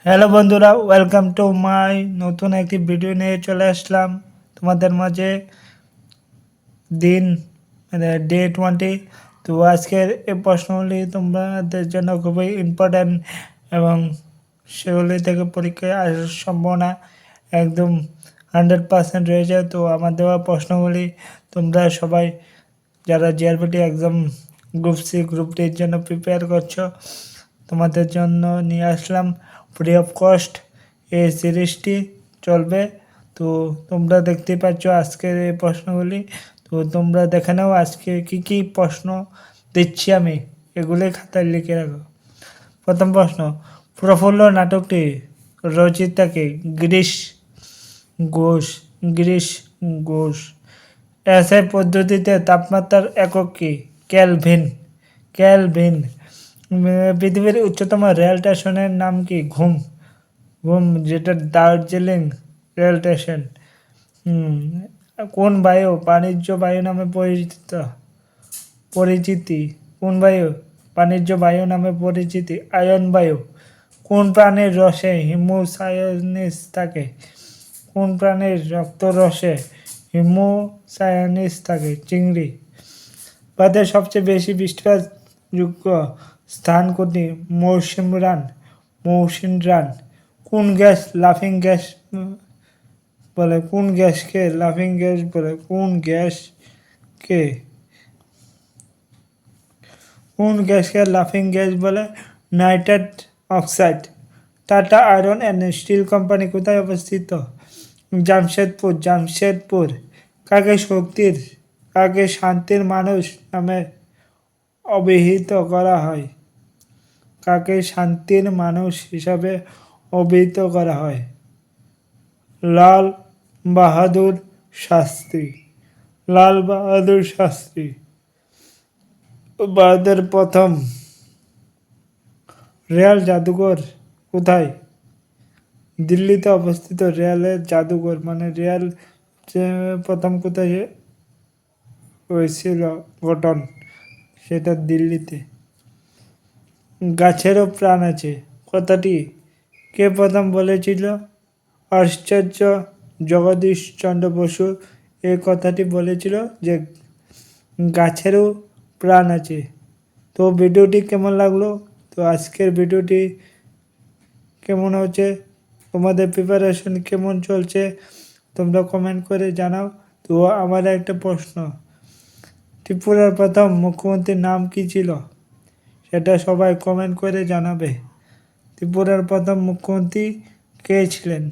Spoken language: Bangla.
হ্যালো বন্ধুরা, ওয়েলকাম টু মাই নতুন একটি ভিডিও নিয়ে চলে আসলাম তোমাদের মাঝে। দিন ডে 20। তো আজকের এই প্রশ্নগুলি তোমাদের জন্য খুবই ইম্পর্ট্যান্ট এবং সেগুলি থেকে পরীক্ষায় আসার সম্ভাবনা একদম 100% রয়েছে। তো আমার দেওয়া প্রশ্নগুলি তোমরা সবাই যারা GRPT exam group C group ডির জন্য প্রিপেয়ার করছো তোমাদের জন্য নিয়ে আসলাম ফ্রি অফ কস্ট। এই সিরিজটি চলবে। তো তোমরা দেখতেই পাচ্ছ আজকের এই প্রশ্নগুলি। তো তোমরা দেখে নাও আজকে কি প্রশ্ন দিচ্ছি আমি, এগুলি খাতায় লিখে রাখো। প্রথম প্রশ্ন, প্রফুল্ল নাটকটি রচিতাকে? গিরিশ ঘোষ। গিরিশ ঘোষ। এসআই পদ্ধতিতে তাপমাত্রার একক কি? কেলভিন। কেলভিন। পৃথিবীর উচ্চতম রেল স্টেশনের নাম কি? ঘুম। ঘুম, যেটা দার্জিলিং রেল স্টেশন। কোন বায়ু বাণিজ্য বায়ু নামে পরিচিতি? কোন বায়ু বাণিজ্য বায়ু নামে পরিচিতি? আয়ন বায়ু। কোন প্রাণীর রসে হিমোসায়ানিস থাকে? কোন প্রাণীর রক্তরসে হিমোসায়ানিস থাকে? চিংড়ি। ভারতের সবচেয়ে বেশি বৃষ্টিপাতযোগ্য স্থান কোনটি? মৌসিনরাম। কোন গ্যাস লাফিং গ্যাস বলে? কোন গ্যাসকে লাফিং গ্যাস বলে? কোন গ্যাসকে লাফিং গ্যাস বলে? Nitrous oxide. Tata iron and steel company কোথায় অবস্থিত? জামশেদপুর। জামশেদপুর। কাকে শান্তির মানুষ নামে অভিহিত করা হয়? কাকে শান্তির মানুষ হিসাবে অভিহিত করা হয়? লাল বাহাদুর শাস্ত্রী। লাল বাহাদুর শাস্ত্রী। ভারতের প্রথম রেল জাদুঘর কোথায়? দিল্লিতে অবস্থিত রেলের জাদুঘর, মানে রেল যে প্রথম কোথায় হয়েছিল গঠন, সেটা দিল্লিতে। গাছেরও প্রাণ আছে কথাটি কে প্রথম বলেছিল? আশ্চর্য জগদীশ চন্দ্র বসু এই কথাটি বলেছিল যে গাছেরও প্রাণ আছে। তো ভিডিওটি কেমন লাগলো? তো আজকের ভিডিওটি কেমন হচ্ছে, তোমাদের প্রিপারেশন কেমন চলছে, তোমরা কমেন্ট করে জানাও। তো আমার একটা প্রশ্ন, ত্রিপুরার প্রথম মুখ্যমন্ত্রীর নাম কি ছিল? সেটা সবাই কমেন্ট করে জানাবে। ত্রিপুরার প্রথম মুখ্যমন্ত্রী কে ছিলেন?